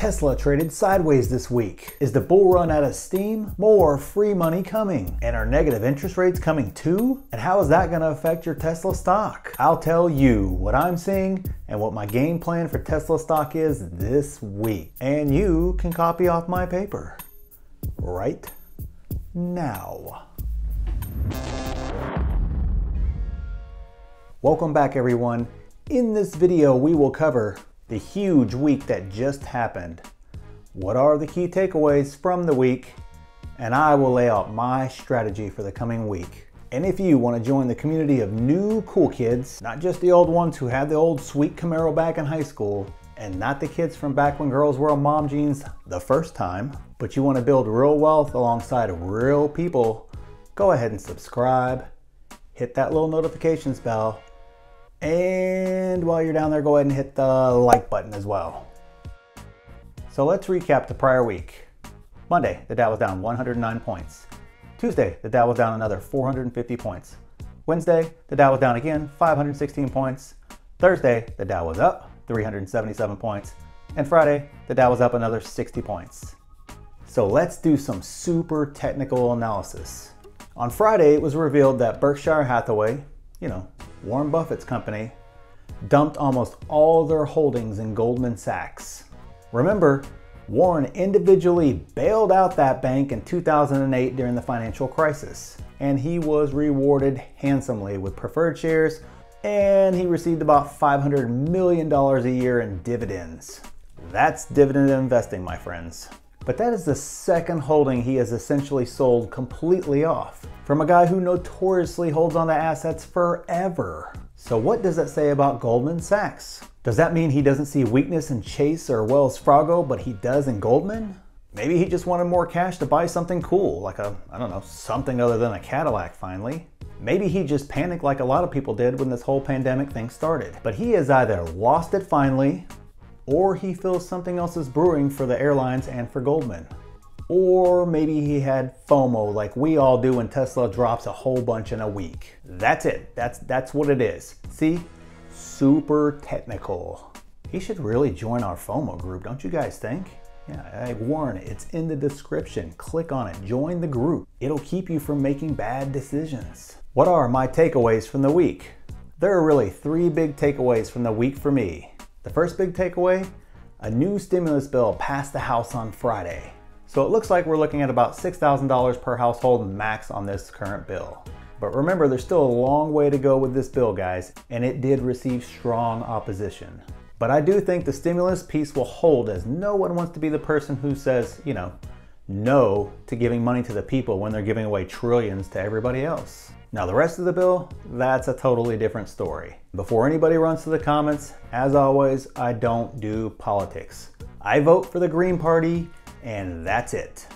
Tesla traded sideways this week. Is the bull run out of steam? More free money coming. And are negative interest rates coming too? And how is that going to affect your Tesla stock? I'll tell you what I'm seeing and what my game plan for Tesla stock is this week. And you can copy off my paper right now. Welcome back, everyone. In this video, we will cover the huge week that just happened. What are the key takeaways from the week? And I will lay out my strategy for the coming week. And if you want to join the community of new cool kids, not just the old ones who had the old sweet Camaro back in high school, and not the kids from back when girls wore mom jeans the first time, but you want to build real wealth alongside real people, go ahead and subscribe, hit that little notifications bell, and while you're down there, go ahead and hit the like button as well. So let's recap the prior week. Monday, the Dow was down 109 points. Tuesday, the Dow was down another 450 points. Wednesday, the Dow was down again 516 points. Thursday, the Dow was up 377 points. And Friday, the Dow was up another 60 points. So let's do some super technical analysis. On Friday, it was revealed that Berkshire Hathaway, Warren Buffett's company, dumped almost all their holdings in Goldman Sachs. Remember, Warren individually bailed out that bank in 2008 during the financial crisis, and he was rewarded handsomely with preferred shares, and he received about $500 million a year in dividends. That's dividend investing, my friends. But that is the second holding he has essentially sold completely off, from a guy who notoriously holds on to assets forever. So what does that say about Goldman Sachs? Does that mean he doesn't see weakness in Chase or Wells Fargo, but he does in Goldman? Maybe he just wanted more cash to buy something cool, like something other than a Cadillac finally. Maybe he just panicked like a lot of people did when this whole pandemic thing started. But he has either lost it finally, or he feels something else is brewing for the airlines and for Goldman. Or maybe he had FOMO like we all do when Tesla drops a whole bunch in a week. That's it. That's what it is. See? Super technical. He should really join our FOMO group, don't you guys think? Yeah, Warren, it's in the description. Click on it. Join the group. It'll keep you from making bad decisions. What are my takeaways from the week? There are really three big takeaways from the week for me. The first big takeaway, a new stimulus bill passed the House on Friday. So it looks like we're looking at about $6,000 per household max on this current bill. But remember, there's still a long way to go with this bill, guys, and it did receive strong opposition. But I do think the stimulus piece will hold, as no one wants to be the person who says, no to giving money to the people when they're giving away trillions to everybody else. Now the rest of the bill, that's a totally different story. Before anybody runs to the comments, as always, I don't do politics. I vote for the Green Party, and that's it.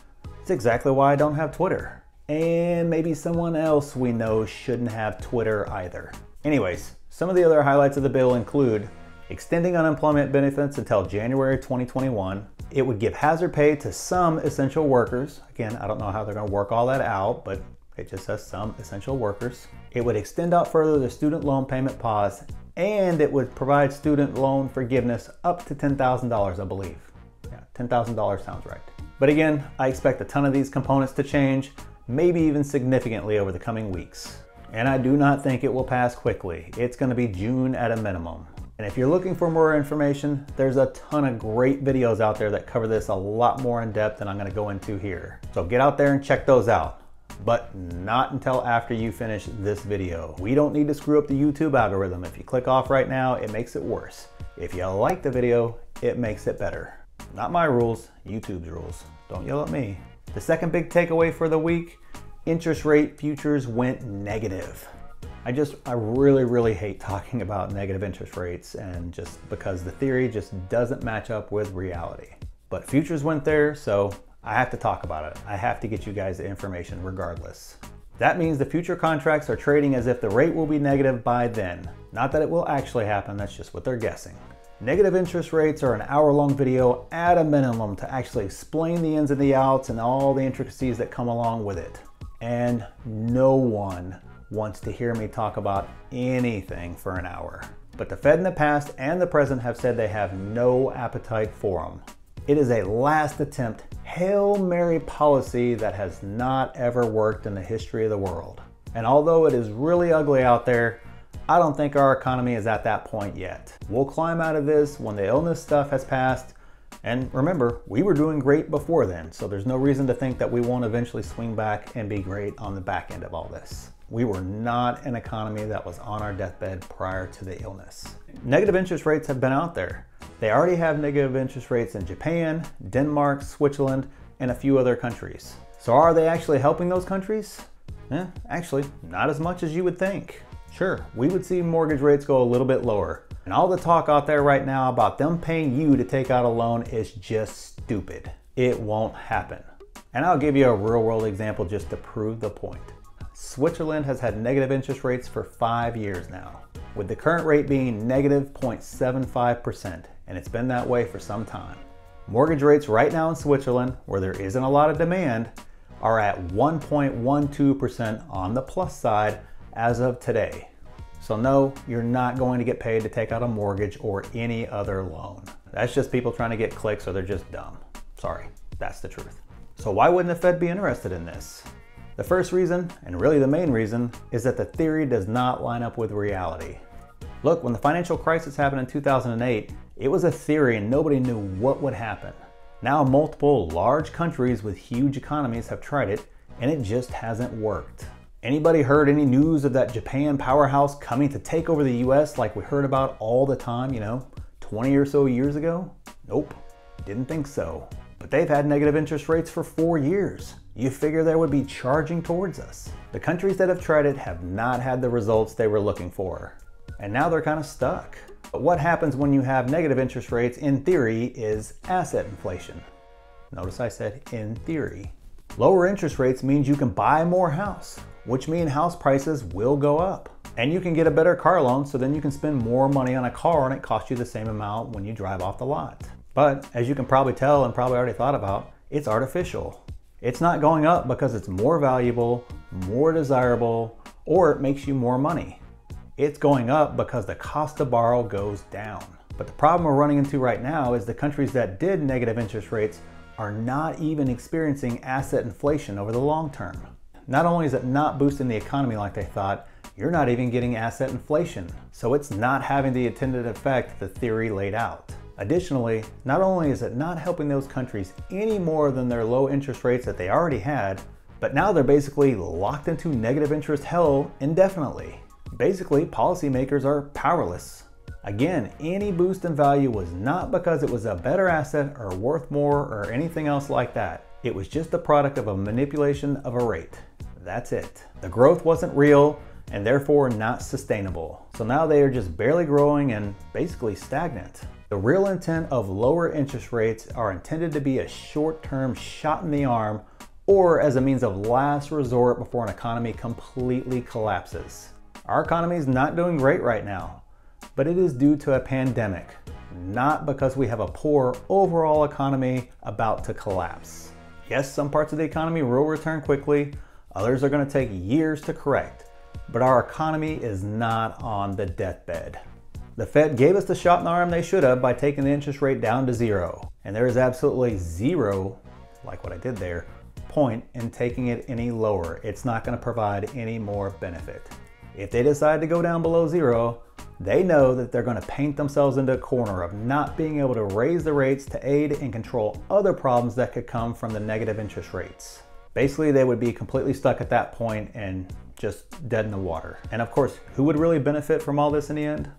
It's exactly why I don't have Twitter. And maybe someone else we know shouldn't have Twitter either. Anyways, some of the other highlights of the bill include extending unemployment benefits until January 2021. It would give hazard pay to some essential workers. Again, I don't know how they're going to work all that out, but it just says some essential workers. It would extend out further the student loan payment pause, and it would provide student loan forgiveness up to $10,000, I believe. Yeah, $10,000 sounds right. But again, I expect a ton of these components to change, maybe even significantly over the coming weeks. And I do not think it will pass quickly. It's going to be June at a minimum. And if you're looking for more information, there's a ton of great videos out there that cover this a lot more in depth than I'm going to go into here. So get out there and check those out. But not until after you finish this video. We don't need to screw up the YouTube algorithm. If you click off right now, it makes it worse. If you like the video, it makes it better. Not my rules, YouTube's rules. Don't yell at me. The second big takeaway for the week, interest rate futures went negative. I really hate talking about negative interest rates, and just because the theory just doesn't match up with reality. But futures went there, so I have to talk about it. I have to get you guys the information regardless. That means the future contracts are trading as if the rate will be negative by then. Not that it will actually happen, that's just what they're guessing. Negative interest rates are an hour-long video at a minimum to actually explain the ins and the outs and all the intricacies that come along with it. And no one wants to hear me talk about anything for an hour. But the Fed in the past and the present have said they have no appetite for them. It is a last attempt, Hail Mary policy that has not ever worked in the history of the world. And although it is really ugly out there, I don't think our economy is at that point yet. We'll climb out of this when the illness stuff has passed. And remember, we were doing great before then, so there's no reason to think that we won't eventually swing back and be great on the back end of all this. We were not an economy that was on our deathbed prior to the illness. Negative interest rates have been out there. They already have negative interest rates in Japan, Denmark, Switzerland, and a few other countries. So are they actually helping those countries? Actually, not as much as you would think. Sure, we would see mortgage rates go a little bit lower. And all the talk out there right now about them paying you to take out a loan is just stupid. It won't happen. And I'll give you a real world example just to prove the point. Switzerland has had negative interest rates for 5 years now, with the current rate being negative 0.75%, and it's been that way for some time. Mortgage rates right now in Switzerland, where there isn't a lot of demand, are at 1.12% on the plus side as of today. So no, you're not going to get paid to take out a mortgage or any other loan. That's just people trying to get clicks, or they're just dumb. Sorry, that's the truth. So why wouldn't the Fed be interested in this? The first reason, and really the main reason, is that the theory does not line up with reality. Look, when the financial crisis happened in 2008, it was a theory and nobody knew what would happen. Now multiple large countries with huge economies have tried it, and it just hasn't worked. Anybody heard any news of that Japan powerhouse coming to take over the US like we heard about all the time, 20 or so years ago? Nope, didn't think so. But they've had negative interest rates for 4 years. You figure they would be charging towards us. The countries that have tried it have not had the results they were looking for. And now they're kind of stuck. But what happens when you have negative interest rates, in theory, is asset inflation. Notice I said in theory. Lower interest rates means you can buy more house, which means house prices will go up. And you can get a better car loan, so then you can spend more money on a car and it costs you the same amount when you drive off the lot. But as you can probably tell and probably already thought about, it's artificial. It's not going up because it's more valuable, more desirable, or it makes you more money. It's going up because the cost to borrow goes down. But the problem we're running into right now is the countries that did negative interest rates are not even experiencing asset inflation over the long term. Not only is it not boosting the economy like they thought, you're not even getting asset inflation. So it's not having the intended effect the theory laid out. Additionally, not only is it not helping those countries any more than their low interest rates that they already had, but now they're basically locked into negative interest hell indefinitely. Basically, policymakers are powerless. Again, any boost in value was not because it was a better asset or worth more or anything else like that. It was just the product of a manipulation of a rate. That's it. The growth wasn't real and therefore not sustainable. So now they are just barely growing and basically stagnant. The real intent of lower interest rates are intended to be a short-term shot in the arm or as a means of last resort before an economy completely collapses. Our economy is not doing great right now, but it is due to a pandemic, not because we have a poor overall economy about to collapse. Yes, some parts of the economy will return quickly, others are going to take years to correct, but our economy is not on the deathbed. The Fed gave us the shot in the arm they should have by taking the interest rate down to 0, and there is absolutely zero, like what I did there, point in taking it any lower. It's not going to provide any more benefit. If they decide to go down below 0, they know that they're going to paint themselves into a corner of not being able to raise the rates to aid and control other problems that could come from the negative interest rates. Basically, they would be completely stuck at that point and just dead in the water. And of course, who would really benefit from all this in the end?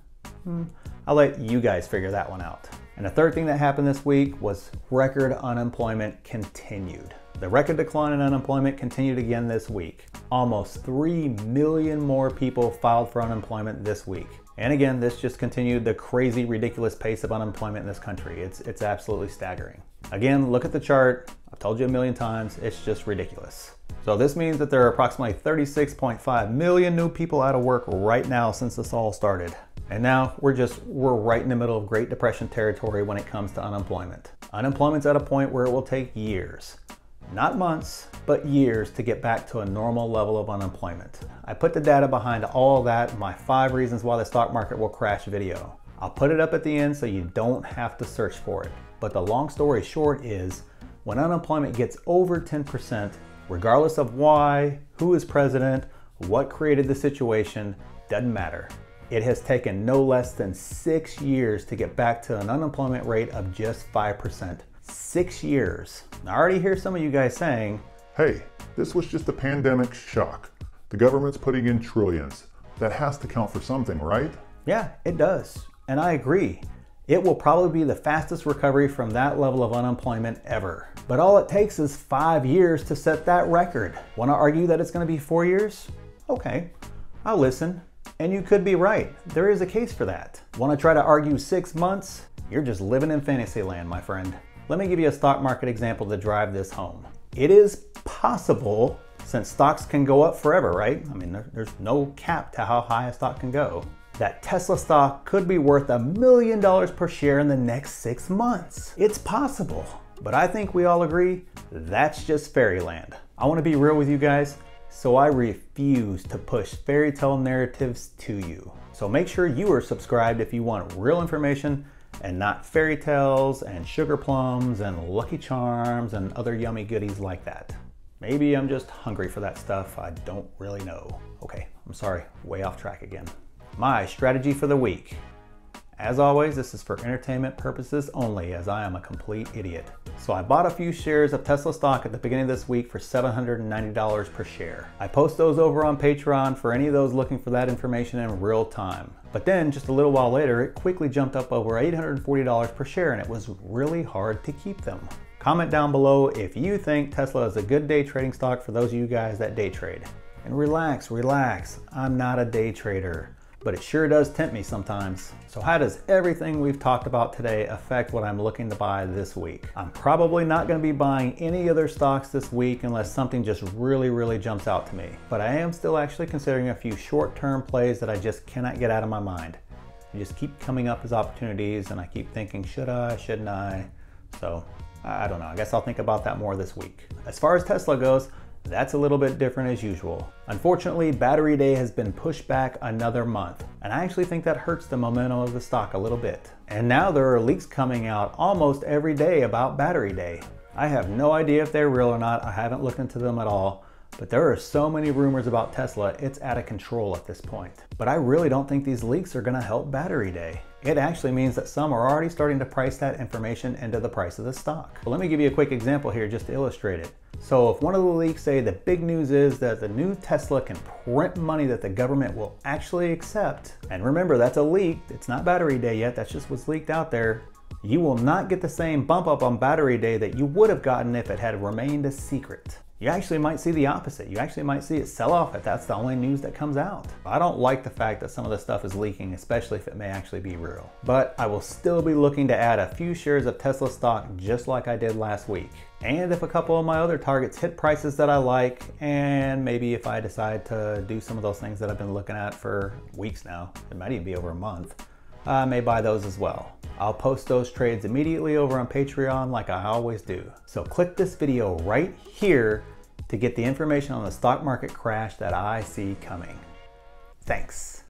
I'll let you guys figure that one out. And the third thing that happened this week was record unemployment continued. The record decline in unemployment continued again this week. Almost 3 million more people filed for unemployment this week. And again, this just continued the crazy, ridiculous pace of unemployment in this country. It's absolutely staggering. Again, look at the chart. I've told you a million times, it's just ridiculous. So this means that there are approximately 36.5 million new people out of work right now since this all started. And now we're right in the middle of Great Depression territory when it comes to unemployment. Unemployment's at a point where it will take years, not months, but years to get back to a normal level of unemployment. I put the data behind all that in my 5 reasons why the stock market will crash video. I'll put it up at the end so you don't have to search for it. But the long story short is, when unemployment gets over 10%, regardless of why, who is president, what created the situation, doesn't matter. It has taken no less than 6 years to get back to an unemployment rate of just 5%. 6 years. I already hear some of you guys saying, hey, this was just a pandemic shock. The government's putting in trillions. That has to count for something, right? Yeah, it does. And I agree. It will probably be the fastest recovery from that level of unemployment ever. But all it takes is 5 years to set that record. Want to argue that it's going to be 4 years? Okay, I'll listen. And you could be right. There is a case for that. Want to try to argue 6 months? You're just living in fantasy land, my friend. Let me give you a stock market example to drive this home. It is possible, since stocks can go up forever, right? I mean, there's no cap to how high a stock can go, that Tesla stock could be worth $1 million per share in the next 6 months. It's possible, but I think we all agree that's just fairyland. I want to be real with you guys, so I refuse to push fairy tale narratives to you. So make sure you are subscribed if you want real information and not fairy tales and sugar plums and Lucky Charms and other yummy goodies like that. Maybe I'm just hungry for that stuff. I don't really know. Okay, I'm sorry, way off track again. My strategy for the week. As always, this is for entertainment purposes only, as I am a complete idiot. So I bought a few shares of Tesla stock at the beginning of this week for $790 per share. I post those over on Patreon for any of those looking for that information in real time. But then just a little while later, it quickly jumped up over $840 per share, and it was really hard to keep them. Comment down below if you think Tesla is a good day trading stock for those of you guys that day trade. And relax, I'm not a day trader, but it sure does tempt me sometimes. So how does everything we've talked about today affect what I'm looking to buy this week? I'm probably not going to be buying any other stocks this week unless something just really jumps out to me. But I am still actually considering a few short-term plays that I just cannot get out of my mind. They just keep coming up as opportunities, and I keep thinking, should I, shouldn't I? So I don't know, I guess I'll think about that more this week. As far as Tesla goes, that's a little bit different as usual. Unfortunately, Battery Day has been pushed back another month, and I actually think that hurts the momentum of the stock a little bit. And now there are leaks coming out almost every day about Battery Day. I have no idea if they're real or not, I haven't looked into them at all, but there are so many rumors about Tesla, it's out of control at this point. But I really don't think these leaks are gonna help Battery Day. It actually means that some are already starting to price that information into the price of the stock. But let me give you a quick example here just to illustrate it. So if one of the leaks say the big news is that the new Tesla can print money that the government will actually accept, and remember that's a leak, it's not Battery Day yet, that's just what's leaked out there, you will not get the same bump up on Battery Day that you would have gotten if it had remained a secret. You actually might see the opposite. You actually might see it sell off if that's the only news that comes out. I don't like the fact that some of the stuff is leaking, especially if it may actually be real. But I will still be looking to add a few shares of Tesla stock just like I did last week. And if a couple of my other targets hit prices that I like, and maybe if I decide to do some of those things that I've been looking at for weeks now, it might even be over a month, I may buy those as well. I'll post those trades immediately over on Patreon like I always do. So click this video right here to get the information on the stock market crash that I see coming. Thanks.